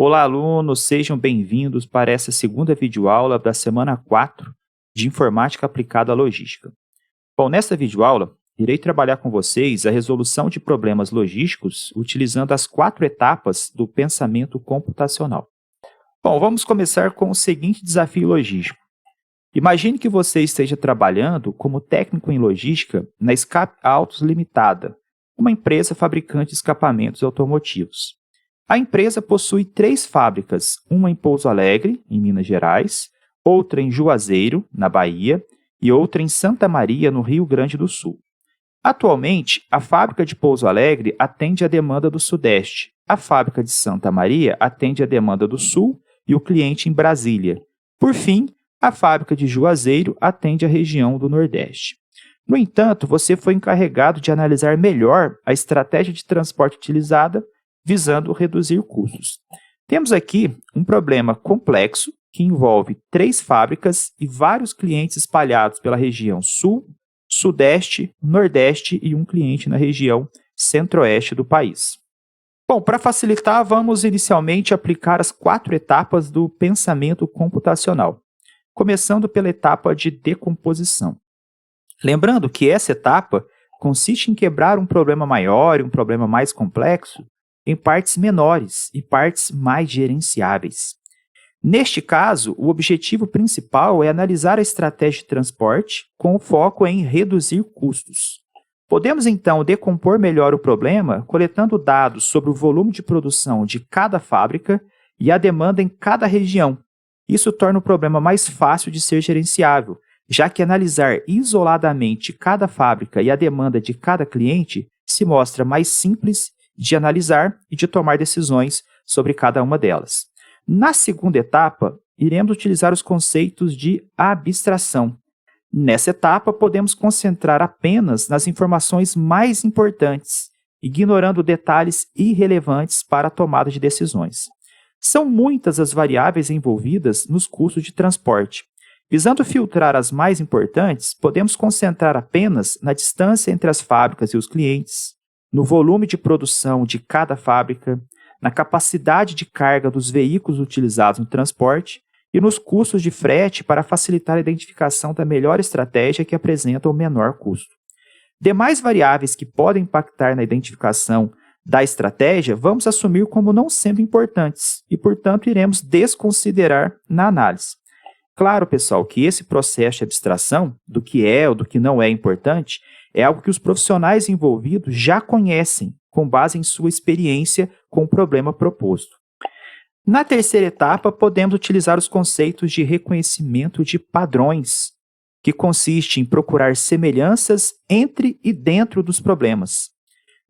Olá, alunos, sejam bem-vindos para essa segunda videoaula da semana 4 de Informática Aplicada à Logística. Bom, nesta videoaula, irei trabalhar com vocês a resolução de problemas logísticos utilizando as 4 etapas do pensamento computacional. Bom, vamos começar com o seguinte desafio logístico. Imagine que você esteja trabalhando como técnico em logística na SCAP Autos Limitada, uma empresa fabricante de escapamentos automotivos. A empresa possui 3 fábricas, uma em Pouso Alegre, em Minas Gerais, outra em Juazeiro, na Bahia, e outra em Santa Maria, no Rio Grande do Sul. Atualmente, a fábrica de Pouso Alegre atende a demanda do Sudeste, a fábrica de Santa Maria atende a demanda do Sul e o cliente em Brasília. Por fim, a fábrica de Juazeiro atende a região do Nordeste. No entanto, você foi encarregado de analisar melhor a estratégia de transporte utilizada, visando reduzir custos. Temos aqui um problema complexo que envolve 3 fábricas e vários clientes espalhados pela região Sul, Sudeste, Nordeste e um cliente na região Centro-Oeste do país. Bom, para facilitar, vamos inicialmente aplicar as 4 etapas do pensamento computacional, começando pela etapa de decomposição. Lembrando que essa etapa consiste em quebrar um problema maior e um problema mais complexo em partes menores e partes mais gerenciáveis. Neste caso, o objetivo principal é analisar a estratégia de transporte com foco em reduzir custos. Podemos, então, decompor melhor o problema coletando dados sobre o volume de produção de cada fábrica e a demanda em cada região. Isso torna o problema mais fácil de ser gerenciável, já que analisar isoladamente cada fábrica e a demanda de cada cliente se mostra mais simples de analisar e de tomar decisões sobre cada uma delas. Na segunda etapa, iremos utilizar os conceitos de abstração. Nessa etapa, podemos concentrar apenas nas informações mais importantes, ignorando detalhes irrelevantes para a tomada de decisões. São muitas as variáveis envolvidas nos custos de transporte. Visando filtrar as mais importantes, podemos concentrar apenas na distância entre as fábricas e os clientes, no volume de produção de cada fábrica, na capacidade de carga dos veículos utilizados no transporte e nos custos de frete para facilitar a identificação da melhor estratégia que apresenta o menor custo. Demais variáveis que podem impactar na identificação da estratégia vamos assumir como não sendo importantes e, portanto, iremos desconsiderar na análise. Claro, pessoal, que esse processo de abstração do que é ou do que não é importante é algo que os profissionais envolvidos já conhecem, com base em sua experiência com o problema proposto. Na terceira etapa, podemos utilizar os conceitos de reconhecimento de padrões, que consiste em procurar semelhanças entre e dentro dos problemas.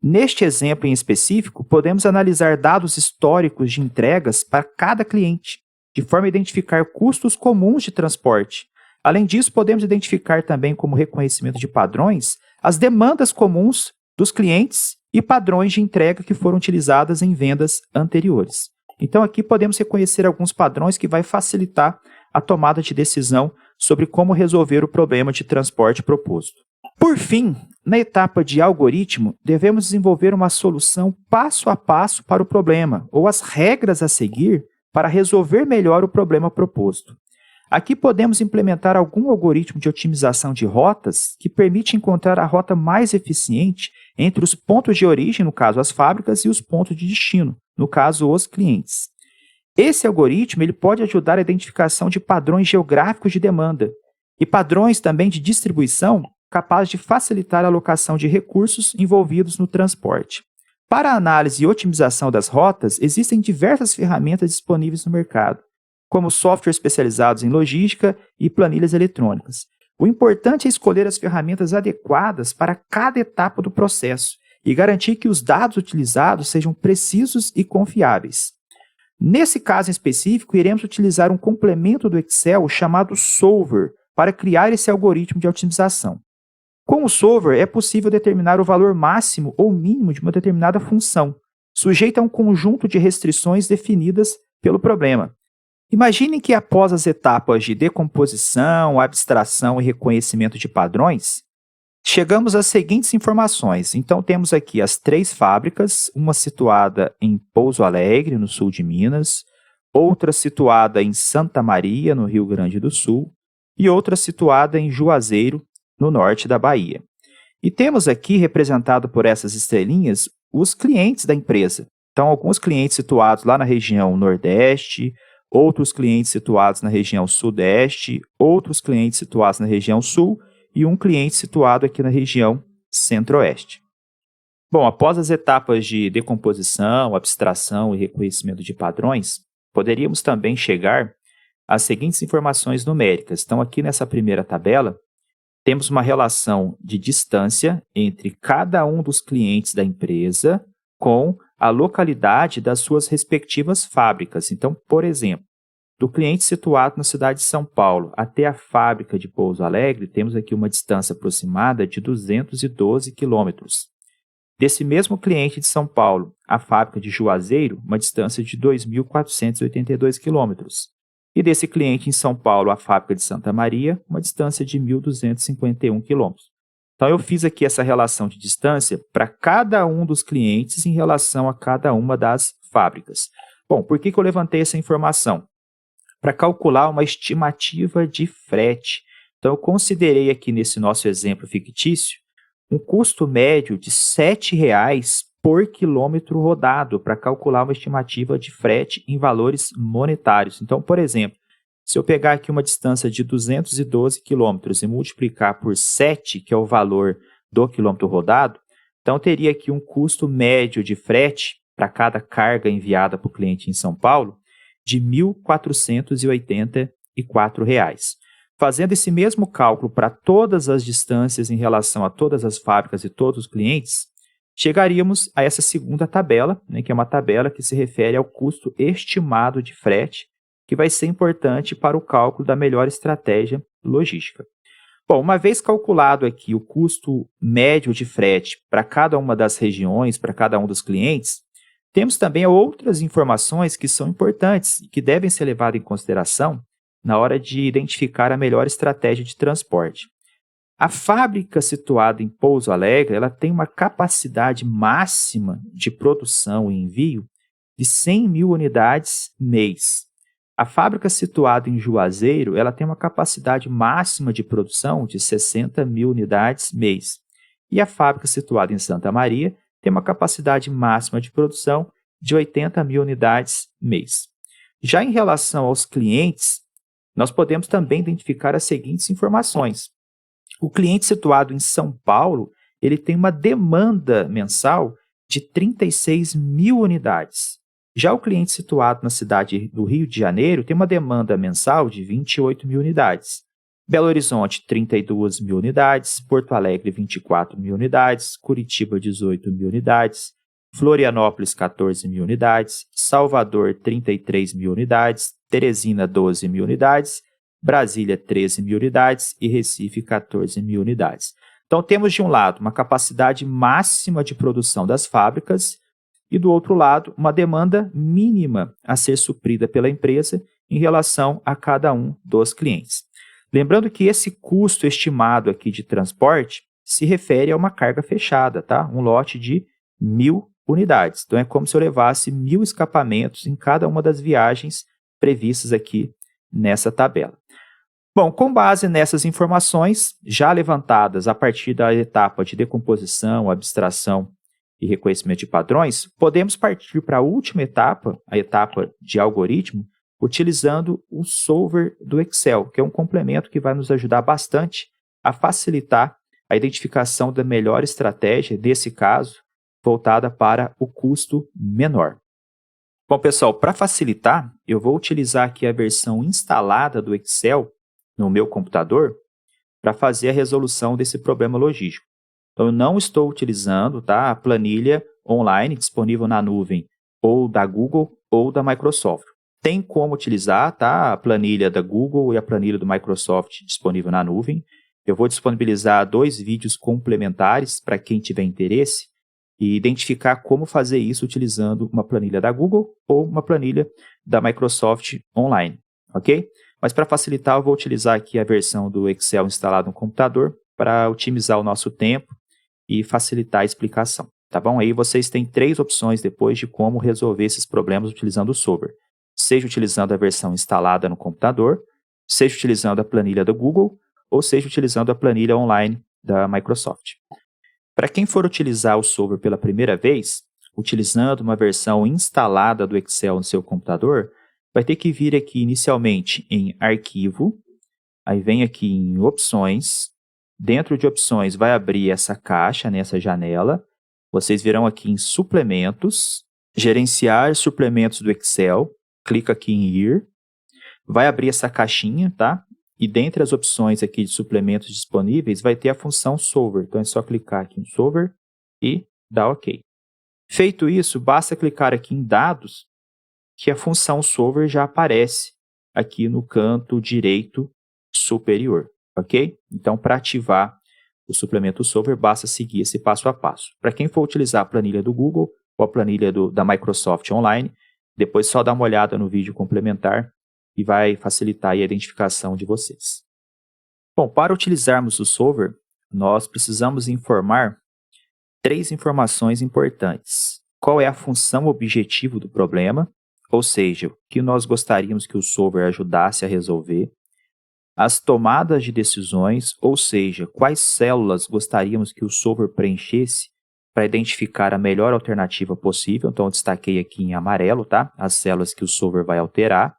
Neste exemplo em específico, podemos analisar dados históricos de entregas para cada cliente, de forma a identificar custos comuns de transporte. Além disso, podemos identificar também como reconhecimento de padrões as demandas comuns dos clientes e padrões de entrega que foram utilizadas em vendas anteriores. Então, aqui podemos reconhecer alguns padrões que vai facilitar a tomada de decisão sobre como resolver o problema de transporte proposto. Por fim, na etapa de algoritmo, devemos desenvolver uma solução passo a passo para o problema, ou as regras a seguir para resolver melhor o problema proposto. Aqui podemos implementar algum algoritmo de otimização de rotas que permite encontrar a rota mais eficiente entre os pontos de origem, no caso as fábricas, e os pontos de destino, no caso os clientes. Esse algoritmo ele pode ajudar a identificação de padrões geográficos de demanda e padrões também de distribuição capazes de facilitar a alocação de recursos envolvidos no transporte. Para a análise e otimização das rotas, existem diversas ferramentas disponíveis no mercado, como softwares especializados em logística e planilhas eletrônicas. O importante é escolher as ferramentas adequadas para cada etapa do processo e garantir que os dados utilizados sejam precisos e confiáveis. Nesse caso em específico, iremos utilizar um complemento do Excel chamado Solver para criar esse algoritmo de otimização. Com o Solver, é possível determinar o valor máximo ou mínimo de uma determinada função, sujeita a um conjunto de restrições definidas pelo problema. Imaginem que após as etapas de decomposição, abstração e reconhecimento de padrões, chegamos às seguintes informações. Então, temos aqui as 3 fábricas, uma situada em Pouso Alegre, no sul de Minas, outra situada em Santa Maria, no Rio Grande do Sul, e outra situada em Juazeiro, no norte da Bahia. E temos aqui, representado por essas estrelinhas, os clientes da empresa. Então, alguns clientes situados lá na região Nordeste, outros clientes situados na região Sudeste, outros clientes situados na região Sul e um cliente situado aqui na região Centro-Oeste. Bom, após as etapas de decomposição, abstração e reconhecimento de padrões, poderíamos também chegar às seguintes informações numéricas. Então, aqui nessa primeira tabela, temos uma relação de distância entre cada um dos clientes da empresa com a localidade das suas respectivas fábricas. Então, por exemplo, do cliente situado na cidade de São Paulo até a fábrica de Pouso Alegre, temos aqui uma distância aproximada de 212 quilômetros. Desse mesmo cliente de São Paulo à fábrica de Juazeiro, uma distância de 2.482 quilômetros. E desse cliente em São Paulo à fábrica de Santa Maria, uma distância de 1.251 quilômetros. Então, eu fiz aqui essa relação de distância para cada um dos clientes em relação a cada uma das fábricas. Bom, por que eu levantei essa informação? Para calcular uma estimativa de frete. Então, eu considerei aqui nesse nosso exemplo fictício um custo médio de R$ 7,00 por quilômetro rodado para calcular uma estimativa de frete em valores monetários. Então, por exemplo, se eu pegar aqui uma distância de 212 quilômetros e multiplicar por 7, que é o valor do quilômetro rodado, então eu teria aqui um custo médio de frete para cada carga enviada para o cliente em São Paulo de R$ 1.484. Fazendo esse mesmo cálculo para todas as distâncias em relação a todas as fábricas e todos os clientes, chegaríamos a essa segunda tabela, né, que é uma tabela que se refere ao custo estimado de frete, que vai ser importante para o cálculo da melhor estratégia logística. Bom, uma vez calculado aqui o custo médio de frete para cada uma das regiões, para cada um dos clientes, temos também outras informações que são importantes e que devem ser levadas em consideração na hora de identificar a melhor estratégia de transporte. A fábrica situada em Pouso Alegre, ela tem uma capacidade máxima de produção e envio de 100 mil unidades mês. A fábrica situada em Juazeiro, ela tem uma capacidade máxima de produção de 60 mil unidades mês. E a fábrica situada em Santa Maria tem uma capacidade máxima de produção de 80 mil unidades mês. Já em relação aos clientes, nós podemos também identificar as seguintes informações. O cliente situado em São Paulo, ele tem uma demanda mensal de 36 mil unidades. Já o cliente situado na cidade do Rio de Janeiro tem uma demanda mensal de 28 mil unidades. Belo Horizonte, 32 mil unidades, Porto Alegre, 24 mil unidades, Curitiba, 18 mil unidades, Florianópolis, 14 mil unidades, Salvador, 33 mil unidades, Teresina, 12 mil unidades, Brasília, 13 mil unidades e Recife, 14 mil unidades. Então, temos de um lado uma capacidade máxima de produção das fábricas e, do outro lado, uma demanda mínima a ser suprida pela empresa em relação a cada um dos clientes. Lembrando que esse custo estimado aqui de transporte se refere a uma carga fechada, tá? Um lote de 1.000 unidades. Então, é como se eu levasse 1.000 escapamentos em cada uma das viagens previstas aqui nessa tabela. Bom, com base nessas informações, já levantadas a partir da etapa de decomposição, abstração e reconhecimento de padrões, podemos partir para a última etapa, a etapa de algoritmo, utilizando o solver do Excel, que é um complemento que vai nos ajudar bastante a facilitar a identificação da melhor estratégia, nesse caso, voltada para o custo menor. Bom, pessoal, para facilitar, eu vou utilizar aqui a versão instalada do Excel no meu computador para fazer a resolução desse problema logístico. Então, eu não estou utilizando, tá, a planilha online disponível na nuvem ou da Google ou da Microsoft. Tem como utilizar, tá, a planilha da Google e a planilha do Microsoft disponível na nuvem. Eu vou disponibilizar 2 vídeos complementares para quem tiver interesse e identificar como fazer isso utilizando uma planilha da Google ou uma planilha da Microsoft online, ok? Mas para facilitar, eu vou utilizar aqui a versão do Excel instalado no computador para otimizar o nosso tempo e facilitar a explicação, tá bom? Aí vocês têm 3 opções depois de como resolver esses problemas utilizando o solver. seja utilizando a versão instalada no computador, seja utilizando a planilha do Google, ou seja utilizando a planilha online da Microsoft. Para quem for utilizar o Solver pela primeira vez, utilizando uma versão instalada do Excel no seu computador, vai ter que vir aqui inicialmente em Arquivo, aí vem aqui em Opções, dentro de Opções vai abrir essa caixa, nessa janela, vocês virão aqui em Suplementos, Gerenciar suplementos do Excel, clica aqui em Ir, vai abrir essa caixinha, tá? E dentre as opções aqui de suplementos disponíveis, vai ter a função Solver. Então, é só clicar aqui em Solver e dar OK. Feito isso, basta clicar aqui em Dados, que a função Solver já aparece aqui no canto direito superior, ok? Então, para ativar o suplemento Solver, basta seguir esse passo a passo. Para quem for utilizar a planilha do Google ou a planilha da Microsoft Online, depois só dá uma olhada no vídeo complementar e vai facilitar a identificação de vocês. Bom, para utilizarmos o Solver, nós precisamos informar 3 informações importantes. Qual é a função objetivo do problema, ou seja, o que nós gostaríamos que o Solver ajudasse a resolver. As tomadas de decisões, ou seja, quais células gostaríamos que o Solver preenchesse para identificar a melhor alternativa possível. Então, eu destaquei aqui em amarelo, tá? As células que o Solver vai alterar.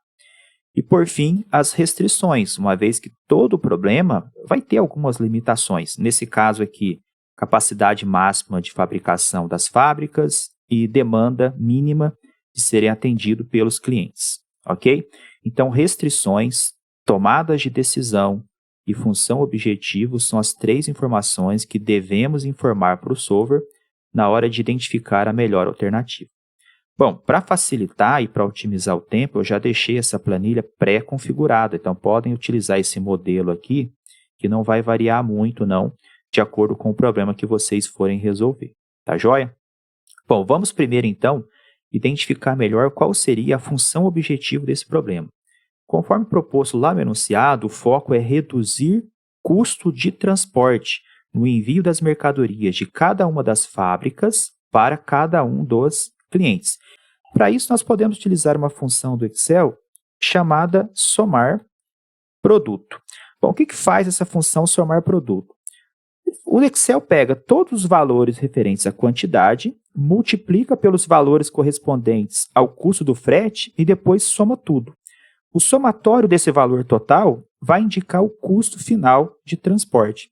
E, por fim, as restrições, uma vez que todo problema vai ter algumas limitações. Nesse caso aqui, capacidade máxima de fabricação das fábricas e demanda mínima de serem atendidos pelos clientes, ok? Então, restrições, tomadas de decisão e função objetivo são as 3 informações que devemos informar para o Solver na hora de identificar a melhor alternativa. Bom, para facilitar e para otimizar o tempo, eu já deixei essa planilha pré-configurada, então podem utilizar esse modelo aqui, que não vai variar muito não, de acordo com o problema que vocês forem resolver, tá joia? Bom, vamos primeiro então identificar melhor qual seria a função objetivo desse problema. Conforme proposto lá no enunciado, o foco é reduzir custo de transporte no envio das mercadorias de cada uma das fábricas para cada um dos clientes. Para isso, nós podemos utilizar uma função do Excel chamada somar produto. Bom, o que faz essa função somar produto? O Excel pega todos os valores referentes à quantidade, multiplica pelos valores correspondentes ao custo do frete e depois soma tudo. O somatório desse valor total vai indicar o custo final de transporte.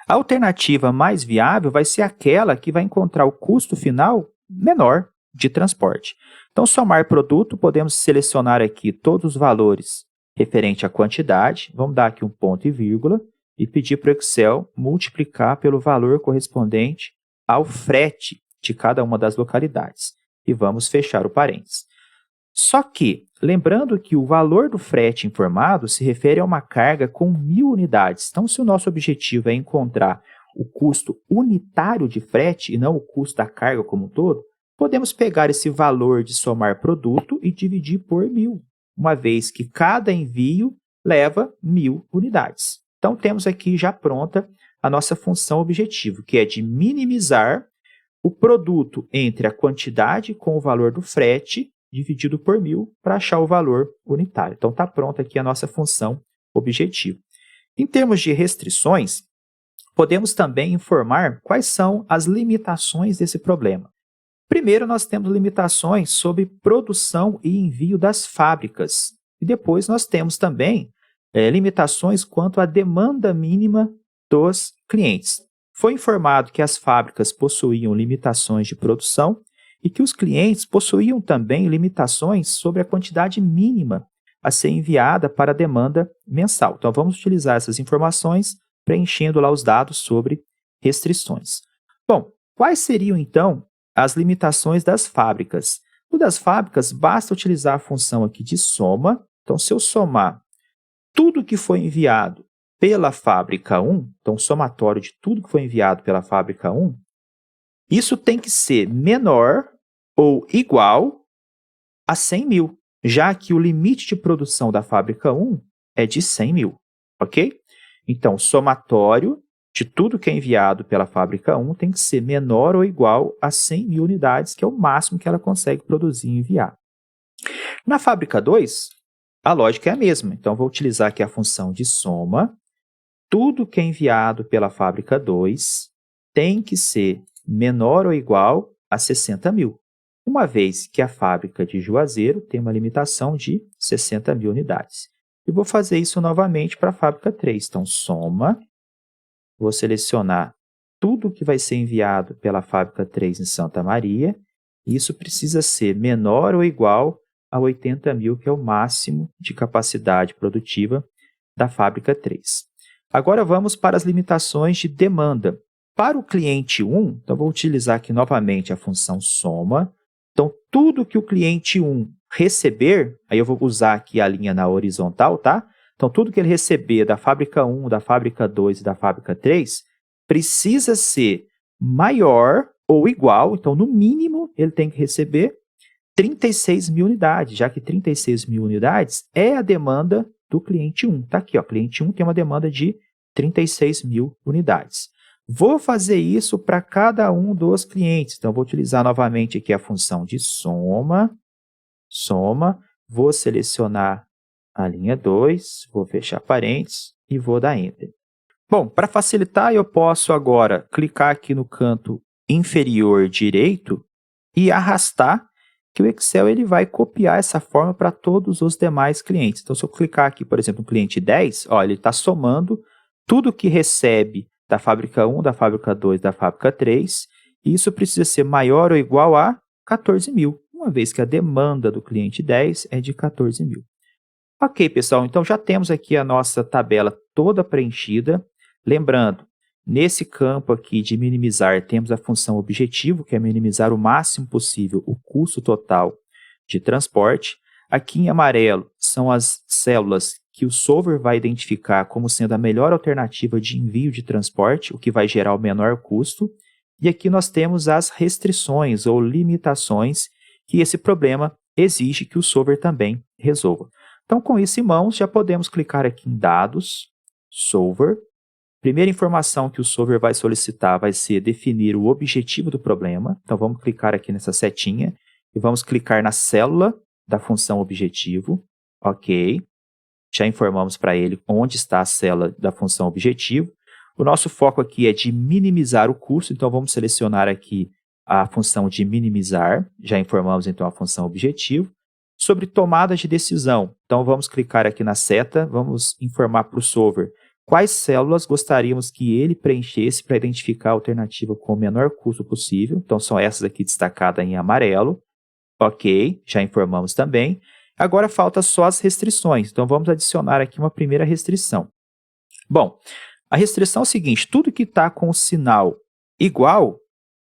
A alternativa mais viável vai ser aquela que vai encontrar o custo final menor de transporte. Então, somar produto, podemos selecionar aqui todos os valores referente à quantidade, vamos dar aqui um ponto e vírgula, e pedir para o Excel multiplicar pelo valor correspondente ao frete de cada uma das localidades. E vamos fechar o parênteses. Só que, lembrando que o valor do frete informado se refere a uma carga com 1000 unidades. Então, se o nosso objetivo é encontrar o custo unitário de frete e não o custo da carga como um todo, podemos pegar esse valor de somar produto e dividir por 1000, uma vez que cada envio leva 1000 unidades. Então, temos aqui já pronta a nossa função objetivo, que é de minimizar o produto entre a quantidade com o valor do frete dividido por 1000 para achar o valor unitário. Então, está pronta aqui a nossa função objetivo. Em termos de restrições, podemos também informar quais são as limitações desse problema. Primeiro, nós temos limitações sobre produção e envio das fábricas. E depois nós temos também limitações quanto à demanda mínima dos clientes. Foi informado que as fábricas possuíam limitações de produção e que os clientes possuíam também limitações sobre a quantidade mínima a ser enviada para a demanda mensal. Então, vamos utilizar essas informações preenchendo lá os dados sobre restrições. Bom, quais seriam, então, as limitações das fábricas? O das fábricas, basta utilizar a função aqui de soma. Então, se eu somar tudo que foi enviado pela fábrica 1, então, somatório de tudo que foi enviado pela fábrica 1, isso tem que ser menor ou igual a 100.000, já que o limite de produção da fábrica 1 é de 100.000, ok? Então, somatório de tudo que é enviado pela fábrica 1 tem que ser menor ou igual a 100.000 unidades, que é o máximo que ela consegue produzir e enviar. Na fábrica 2, a lógica é a mesma. Então, vou utilizar aqui a função de soma. Tudo que é enviado pela fábrica 2 tem que ser menor ou igual a 60.000, uma vez que a fábrica de Juazeiro tem uma limitação de 60.000 unidades. E vou fazer isso novamente para a fábrica 3. Então, soma, vou selecionar tudo que vai ser enviado pela fábrica 3 em Santa Maria. Isso precisa ser menor ou igual a 80.000, que é o máximo de capacidade produtiva da fábrica 3. Agora vamos para as limitações de demanda. Para o cliente 1, então vou utilizar aqui novamente a função soma. Então, tudo que o cliente 1 receber, aí eu vou usar aqui a linha na horizontal, tá? Então, tudo que ele receber da fábrica 1, da fábrica 2 e da fábrica 3 precisa ser maior ou igual, então, no mínimo, ele tem que receber 36.000 unidades, já que 36.000 unidades é a demanda do cliente 1. Está aqui, ó, cliente 1 tem uma demanda de 36.000 unidades. Vou fazer isso para cada um dos clientes. Então, vou utilizar novamente aqui a função de soma. Vou selecionar a linha 2, vou fechar parênteses e vou dar Enter. Bom, para facilitar, eu posso agora clicar aqui no canto inferior direito e arrastar, que o Excel ele vai copiar essa forma para todos os demais clientes. Então, se eu clicar aqui, por exemplo, no cliente 10, ó, ele está somando tudo que recebe da fábrica 1, da fábrica 2, da fábrica 3, e isso precisa ser maior ou igual a 14.000, uma vez que a demanda do cliente 10 é de 14.000. Ok, pessoal, então já temos aqui a nossa tabela toda preenchida. Lembrando, nesse campo aqui de minimizar, temos a função objetivo, que é minimizar o máximo possível o custo total de transporte. Aqui em amarelo são as células que o solver vai identificar como sendo a melhor alternativa de envio de transporte, o que vai gerar o menor custo. E aqui nós temos as restrições ou limitações que esse problema exige que o solver também resolva. Então, com isso em mãos, já podemos clicar aqui em Dados, Solver. Primeira informação que o solver vai solicitar vai ser definir o objetivo do problema. Então, vamos clicar aqui nessa setinha e vamos clicar na célula da função objetivo. Ok. Já informamos para ele onde está a célula da função objetivo. O nosso foco aqui é de minimizar o custo, então vamos selecionar aqui a função de minimizar. Já informamos então a função objetivo. Sobre tomada de decisão, então vamos clicar aqui na seta, vamos informar para o solver quais células gostaríamos que ele preenchesse para identificar a alternativa com o menor custo possível. Então, são essas aqui destacadas em amarelo. Ok, já informamos também. Agora, falta só as restrições. Então, vamos adicionar aqui uma primeira restrição. Bom, a restrição é o seguinte, tudo que está com o sinal igual,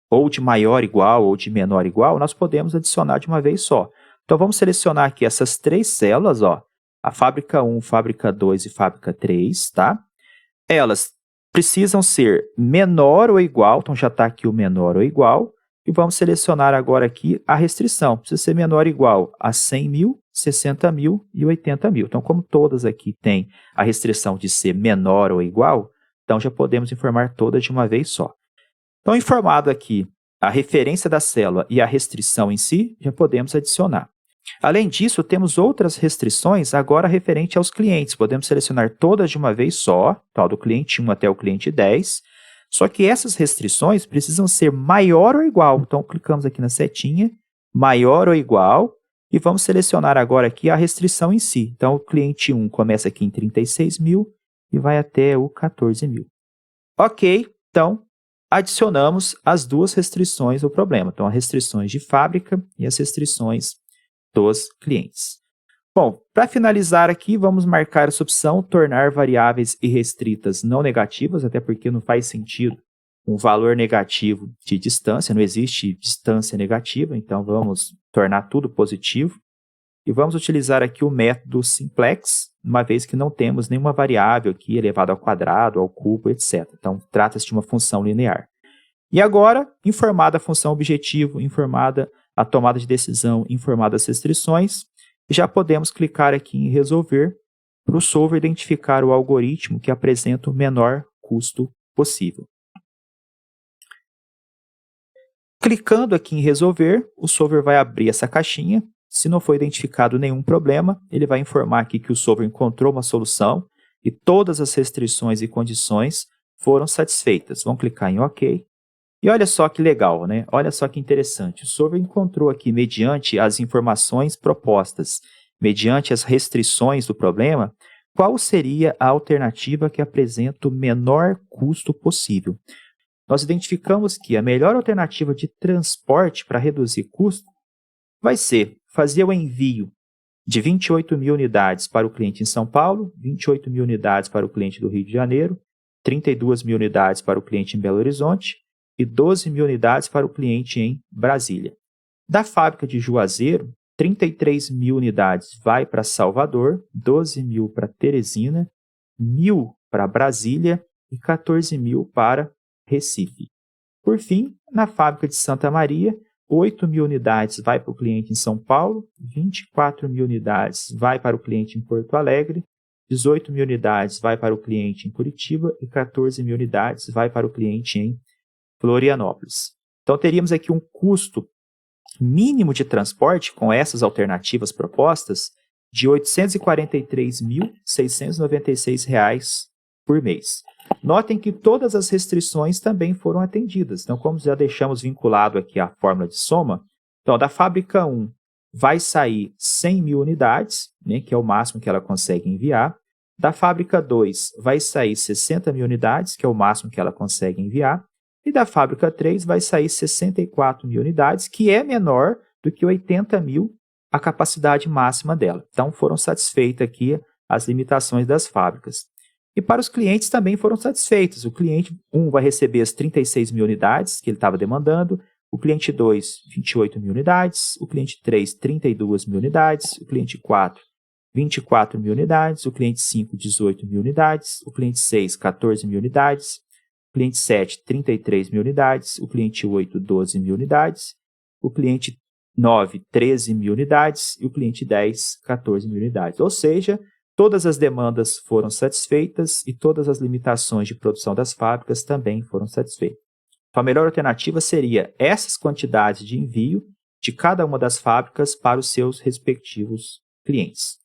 ou de maior igual, ou de menor igual, nós podemos adicionar de uma vez só. Então, vamos selecionar aqui essas três células, ó, a fábrica 1, fábrica 2 e fábrica 3, tá? Elas precisam ser menor ou igual, então já está aqui o menor ou igual, e vamos selecionar agora aqui a restrição, precisa ser menor ou igual a 100.000, 60.000 e 80.000. Então, como todas aqui têm a restrição de ser menor ou igual, então já podemos informar todas de uma vez só. Então, informado aqui a referência da célula e a restrição em si, já podemos adicionar. Além disso, temos outras restrições agora referente aos clientes. Podemos selecionar todas de uma vez só, tal do cliente 1 até o cliente 10. Só que essas restrições precisam ser maior ou igual. Então, clicamos aqui na setinha, maior ou igual, e vamos selecionar agora aqui a restrição em si. Então, o cliente 1 começa aqui em 36.000 e vai até o 14.000. Ok, então, adicionamos as duas restrições do problema. Então, as restrições de fábrica e as restrições dos clientes. Bom, para finalizar aqui, vamos marcar essa opção, tornar variáveis irrestritas não negativas, até porque não faz sentido um valor negativo de distância, não existe distância negativa, então vamos tornar tudo positivo. E vamos utilizar aqui o método simplex, uma vez que não temos nenhuma variável aqui elevada ao quadrado, ao cubo, etc. Então, trata-se de uma função linear. E agora, informada a função objetivo, informada a tomada de decisão, informada as restrições, já podemos clicar aqui em resolver para o solver identificar o algoritmo que apresenta o menor custo possível. Clicando aqui em resolver, o solver vai abrir essa caixinha, Se não for identificado nenhum problema, ele vai informar aqui que o solver encontrou uma solução e todas as restrições e condições foram satisfeitas. Vamos clicar em OK. E olha só que legal, né? Olha só que interessante. O solver encontrou aqui, mediante as informações propostas, mediante as restrições do problema, qual seria a alternativa que apresenta o menor custo possível. Nós identificamos que a melhor alternativa de transporte para reduzir custo vai ser fazer o envio de 28.000 unidades para o cliente em São Paulo, 28.000 unidades para o cliente do Rio de Janeiro, 32.000 unidades para o cliente em Belo Horizonte e 12.000 unidades para o cliente em Brasília. Da fábrica de Juazeiro, 33.000 unidades vai para Salvador, 12.000 para Teresina, 1.000 para Brasília e 14.000 para Recife. Por fim, na fábrica de Santa Maria, 8.000 unidades vai para o cliente em São Paulo, 24.000 unidades vai para o cliente em Porto Alegre, 18.000 unidades vai para o cliente em Curitiba e 14.000 unidades vai para o cliente em Florianópolis. Então, teríamos aqui um custo mínimo de transporte com essas alternativas propostas de R$ 843.696 por mês. Notem que todas as restrições também foram atendidas. Então, como já deixamos vinculado aqui a fórmula de soma, então, da fábrica 1 vai sair 100.000 unidades, né, que é o máximo que ela consegue enviar. Da fábrica 2 vai sair 60.000 unidades, que é o máximo que ela consegue enviar. E da fábrica 3 vai sair 64.000 unidades, que é menor do que 80.000 a capacidade máxima dela. Então, foram satisfeitas aqui as limitações das fábricas. E para os clientes também foram satisfeitos. O cliente 1 vai receber as 36.000 unidades que ele estava demandando, o cliente 2, 28.000 unidades, o cliente 3, 32.000 unidades, o cliente 4, 24.000 unidades, o cliente 5, 18.000 unidades, o cliente 6, 14.000 unidades, o cliente 7, 33.000 unidades, o cliente 8, 12.000 unidades, o cliente 9, 13.000 unidades e o cliente 10, 14.000 unidades. Ou seja, todas as demandas foram satisfeitas e todas as limitações de produção das fábricas também foram satisfeitas. Então, a melhor alternativa seria essas quantidades de envio de cada uma das fábricas para os seus respectivos clientes.